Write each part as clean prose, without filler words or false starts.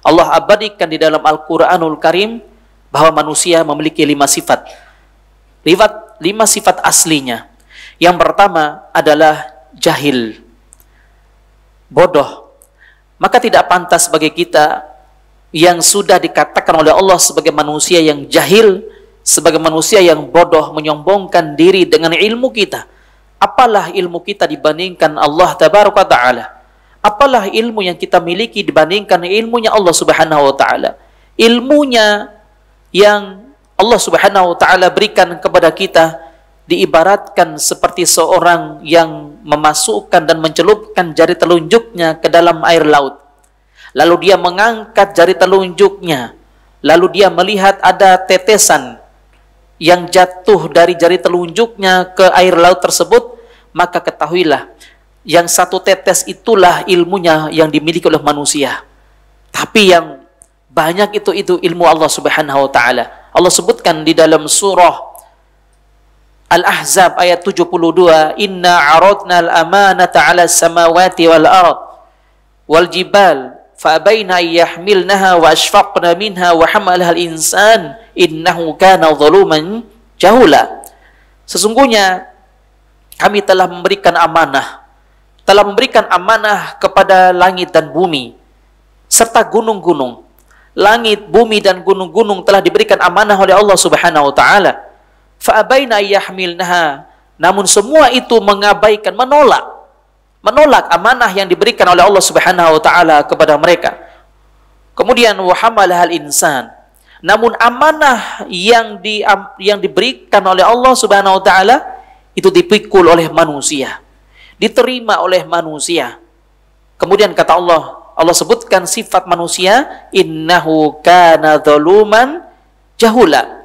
Allah abadikan di dalam Al-Quranul Karim bahwa manusia memiliki 5 sifat. 5 sifat aslinya. Yang pertama adalah jahil, bodoh. Maka tidak pantas bagi kita yang sudah dikatakan oleh Allah sebagai manusia yang jahil, sebagai manusia yang bodoh, menyombongkan diri dengan ilmu kita. Apalah ilmu kita dibandingkan Allah Tabaraka Ta'ala? Apalah ilmu yang kita miliki dibandingkan ilmunya Allah Subhanahu wa Ta'ala? Ilmunya yang Allah Subhanahu wa Ta'ala berikan kepada kita diibaratkan seperti seorang yang memasukkan dan mencelupkan jari telunjuknya ke dalam air laut. Lalu dia mengangkat jari telunjuknya, lalu dia melihat ada tetesan yang jatuh dari jari telunjuknya ke air laut tersebut, maka ketahuilah yang satu tetes itulah ilmunya yang dimiliki oleh manusia. Tapi yang banyak itu ilmu Allah Subhanahu wa Ta'ala. Allah sebutkan di dalam surah Al-Ahzab ayat 72, "Inna 'aradna al-amanata 'ala as-samawati wal ard wal jibal fa'abaina yahmilnaha wa ashfaqna minha wa hamalaha al-insan innahu kana zaluman jahula." Sesungguhnya kami telah memberikan amanah kepada langit dan bumi serta gunung-gunung. Langit, bumi dan gunung-gunung telah diberikan amanah oleh Allah Subhanahu wa Ta'ala. Fa'abaina yahmilnaha, namun semua itu mengabaikan, menolak amanah yang diberikan oleh Allah Subhanahu wa Ta'ala kepada mereka. Kemudian wa hamalahal insan, namun amanah yang diberikan oleh Allah Subhanahu wa Ta'ala itu dipikul oleh manusia, diterima oleh manusia. Kemudian kata Allah sebutkan sifat manusia, innahu kana zaluman jahula.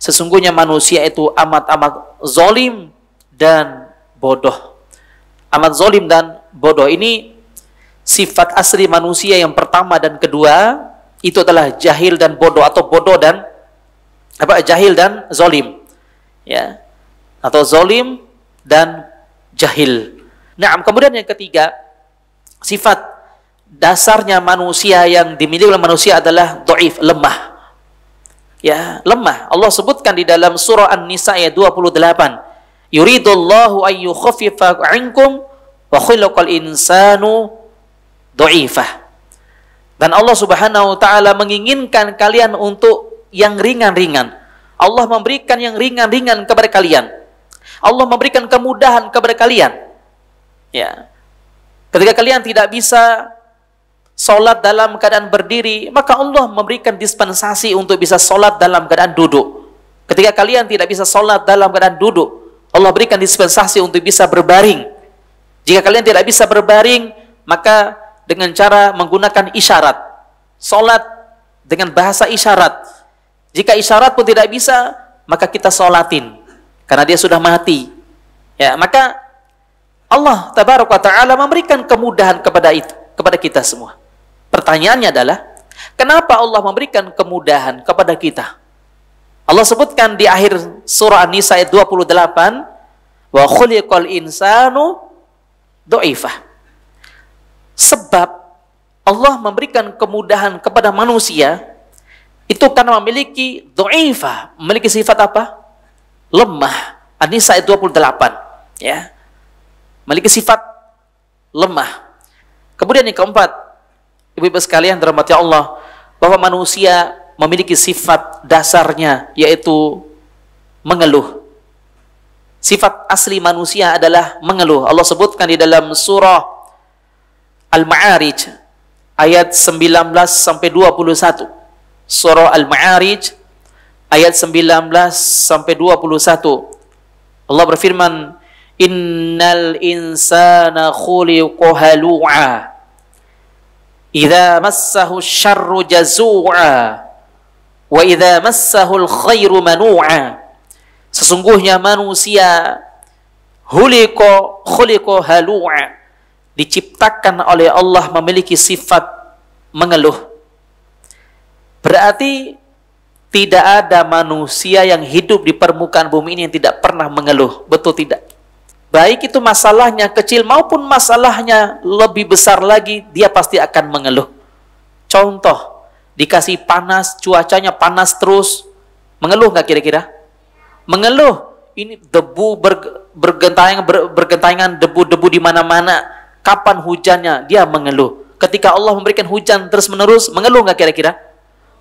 Sesungguhnya manusia itu amat zalim dan bodoh. Amat zalim dan bodoh. Ini sifat asli manusia yang pertama dan kedua, itu adalah jahil dan bodoh, atau bodoh dan jahil dan zalim. Ya. Atau zalim dan jahil. Nah, kemudian yang ketiga, sifat dasarnya manusia yang dimiliki oleh manusia adalah dhaif, lemah. Ya, lemah. Allah sebutkan di dalam surah An-Nisa ayat 28, "Yuridullahu an yukhaffifa 'ankum wa khulqal insanu dhaifah." Dan Allah Subhanahu wa Ta'ala menginginkan kalian untuk yang ringan-ringan. Allah memberikan yang ringan-ringan kepada kalian. Allah memberikan kemudahan kepada kalian. Ya. Ketika kalian tidak bisa sholat dalam keadaan berdiri, maka Allah memberikan dispensasi untuk bisa sholat dalam keadaan duduk. Ketika kalian tidak bisa sholat dalam keadaan duduk, Allah berikan dispensasi untuk bisa berbaring. Jika kalian tidak bisa berbaring, maka dengan cara menggunakan isyarat, sholat dengan bahasa isyarat. Jika isyarat pun tidak bisa, maka kita sholatin, karena dia sudah mati. Ya, maka Allah Tabaraka wa Ta'ala memberikan kemudahan kepada kita semua. Pertanyaannya adalah, kenapa Allah memberikan kemudahan kepada kita? Allah sebutkan di akhir surah An-Nisa ayat 28, "Wa khuliqal insanu dhaifah." Sebab Allah memberikan kemudahan kepada manusia itu karena memiliki dhaifah, memiliki sifat apa? Lemah. An-Nisa ayat 28, ya. Memiliki sifat lemah. Kemudian yang keempat, ibu-ibu sekalian dirahmati Allah, bahwa manusia memiliki sifat dasarnya yaitu mengeluh. Sifat asli manusia adalah mengeluh. Allah sebutkan di dalam surah Al-Ma'arij ayat 19 sampai 21. Surah Al-Ma'arij ayat 19 sampai 21. Allah berfirman, "Innal insana khuliqa halu'a idza massahu syarru jazu'a wa idza massahu al-khairu manu'a." Sesungguhnya manusia khuliqa halu'a, diciptakan oleh Allah memiliki sifat mengeluh. Berarti tidak ada manusia yang hidup di permukaan bumi ini yang tidak pernah mengeluh. Betul tidak? Baik itu masalahnya kecil maupun masalahnya lebih besar lagi, dia pasti akan mengeluh. Contoh, Dikasih panas, cuacanya panas terus. Mengeluh nggak kira-kira? Mengeluh. Ini debu bergentayangan debu-debu di mana-mana. Kapan hujannya? Dia mengeluh. Ketika Allah memberikan hujan terus-menerus, mengeluh nggak kira-kira?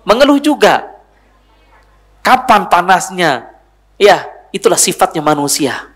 Mengeluh juga. Kapan panasnya? Ya, itulah sifatnya manusia.